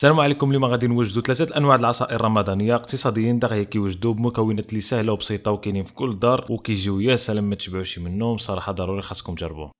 السلام عليكم. اليوم غادي نوجدوا ثلاثه انواع د العصائر الرمضانيه اقتصاديين دغيا كيوجدوا بمكونات اللي سهله وبسيطه وكاينين في كل دار وكيجيو يا سلام ما تشبعوش منهم. صراحه ضروري خاصكم تجربوه.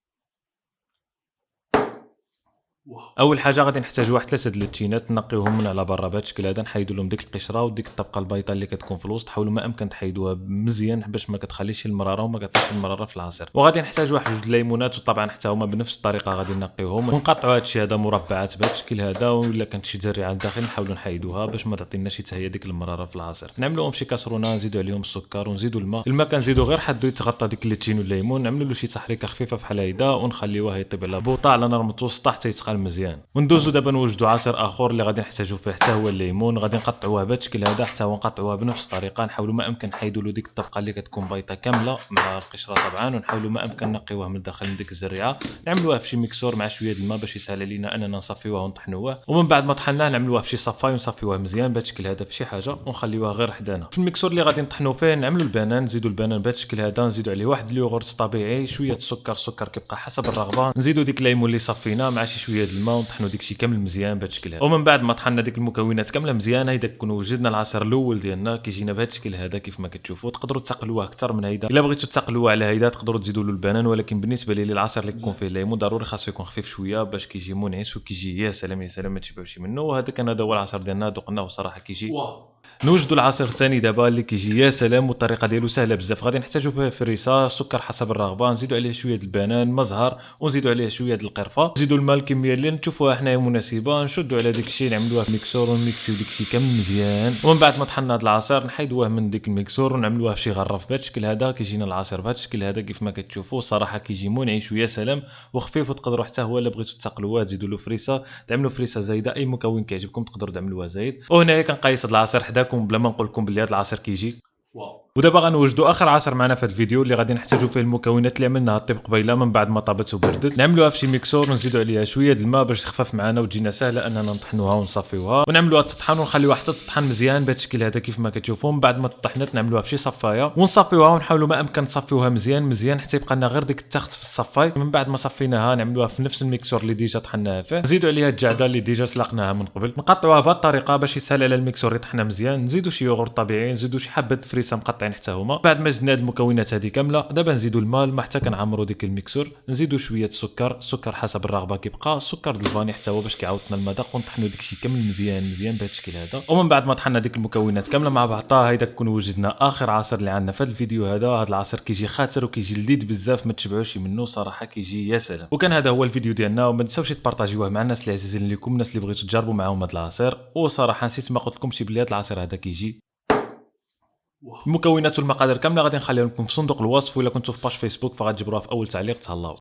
اول حاجه غادي نحتاجوا واحد ثلاثه د اللتينات نقيوهم من على برا بهذا الشكل هذا، نحيدوا لهم ديك القشره وديك الطبقه البيضاء اللي كتكون في الوسط. حاولوا ما امكن تحيدوها مزيان باش ما كتخليش المراره وما كطيش المراره في العصير. وغادي نحتاجوا واحد جوج ليمونات وطبعا حتى هما بنفس الطريقه غادي نقيوهم ونقطعوا هذا الشيء هذا مربعات بهذا الشكل هذا، ولا كانت شي زريعه لداخل نحاولوا نحيدوها باش ما تعطيناش حتى هي ديك المراره في العصير. نعملوهم في شي كاسرونه، نزيدوا عليهم السكر ونزيدوا الماء كنزيدوا غير حدو يتغطى ديك الليتين والليمون، نعملوا له شي تحريكه خفيفه بحال هيدا ونخليوه يطيب على بوطه على نار متوسطه حتى يتقال مزيان. وندوزو دابا نوجدوا عصير اخر اللي غادي نحتاجو فيه حتى هو الليمون. غادي نقطعوه بهذا الشكل هذا حتى هو نقطعوه بنفس الطريقه. نحاولوا ما امكن نحيدوا له ديك الطبقه اللي كتكون بيضه كامله مع القشره طبعا، ونحاولوا ما امكن نقيوه من الداخل من ديك الزريعه. نعملوها في شي ميكسور مع شويه الماء باش يسهل علينا اننا نصفيوه ونطحنوه، ومن بعد ما طحناه نعملوه في شي صفاي ونصفيوه مزيان بهذا الشكل هذا في شي حاجه ونخليوها غير حدانا. في الميكسور اللي غادي نطحنوا فيه نعملوا البنان، نزيدوا البنان بهذا الشكل هذا، نزيدوا عليه واحد اليوغورت طبيعي، شويه السكر كيبقى حسب الرغبه، نزيدوا ديك الليمون اللي صفيناه مع شي شويه الماء ونطحنوا ديك شي كامل مزيان بهذا الشكل هذا. ومن بعد ما طحنا ديك المكونات كامله مزيانه اذا كنا وجدنا العصير الاول ديالنا كيجينا بهذا الشكل هذا كيف ما كتشوفوا. تقدروا تقلوه اكثر من هيدا، الا بغيتوا تقلوه على هيدا تقدروا تزيدوا له البنان، ولكن بالنسبه لي العصير اللي كيكون فيه الليمون ضروري خاصو يكون خفيف شويه باش كيجي منعش وكيجي يا سلام يا سلام ما تشبعوش منه. وهذا كان هذا هو العصير ديالنا ذقناه صراحه كيجي نوجدوا العصير الثاني دابا اللي كيجي يا سلام، والطريقه ديالو سهله بزاف. غادي نحتاجوا فيه فريسه، سكر حسب الرغبه، نزيدوا عليه شويه البنان، مزهر، ونزيدوا عليه شويه القرفه، نزيدوا الماء الكميه اللي نشوفوها حنايا مناسبه، نشدوا على داك الشيء نعملوها في ميكسور ونميكسيو داك الشيء كامل مزيان. ومن بعد ما طحنا هذا العصير نحيدوه من ديك الميكسور ونعملوه في شي غرف بهذا الشكل هذا. كيجينا العصير بهذا الشكل هذا كيف ما كتشوفوا. صراحه كيجي منعش ويا سلام وخفيف، وتقدروا حتى هو الا بغيتوا تقلوه تزيدوا له فريسه، تعملوا فريسه زايده، اي مكون كيعجبكم تقدروا تعملوها زايد. وهنايا كنقيس هذا العصير حداكم بلا ما نقول لكم بلي هذا العصير كيجي. ودابا غنوجدوا اخر عصير معنا في هذا الفيديو اللي غادي نحتاجوا فيه المكونات اللي عملناها الطيب قبيله من بعد ما طابت وبردت. نعملوها في شي ميكسور ونزيدوا عليها شويه د الماء باش تخفف معنا وتجينا سهله اننا نطحنوها ونصفيوها، ونعملوها تطحن ونخليوها حتى تطحن مزيان بهذا الشكل هذا كيف ما كتشوفوا. من بعد ما طحنت نعملوها في شي صفايه ونصفيوها، ونحاولوا ما امكن نصفيوها مزيان حتى يبقى لنا غير ديك التخت في الصفاي. من بعد ما صفيناها نعملوها في نفس الميكسور اللي ديجا طحناها فيه، نزيدوا عليها الجعده اللي ديجا سلقناها من قبل، نقطعوها بهذه الطريقه باش يسهل على الميكسور يطحنها مزيان. نزيدوا شي يوغورت طبيعي، نزيدوا شي حبه فريسه مقطعين حتى هما. بعد ما زدنا هاد المكونات هذه كامله دابا نزيدوا الماء حتى كنعمروا ديك الميكسور، نزيدوا شويه السكر حسب الرغبه كيبقى، السكر د الفاني حتى هو باش كيعوضنا المذاق، ونطحنوا داكشي كامل مزيان بهذا الشكل هذا. ومن بعد ما طحنا ديك المكونات كامله مع بعضها هيدا كون وجدنا اخر عصير اللي عندنا في هذا الفيديو هذا. هذا العصير كيجي خاطر وكيجي لذيذ بزاف ما تشبعوش منه، صراحه كيجي يا سلام. وكان هذا هو الفيديو ديالنا، وما تنساوش تبارطاجيوه مع الناس اللي عزيزين لكم، الناس اللي بغيتوا تجربوا معاهم هذا العصير. وصراحه نسيت ما قلت لكمش بلي هذا العصير هذا كيجي. المكونات والمقادير كامله غادي نخليها لكم في صندوق الوصف، ولا كنتو في باج فيسبوك فغتجبروها في اول تعليق. تهلاو.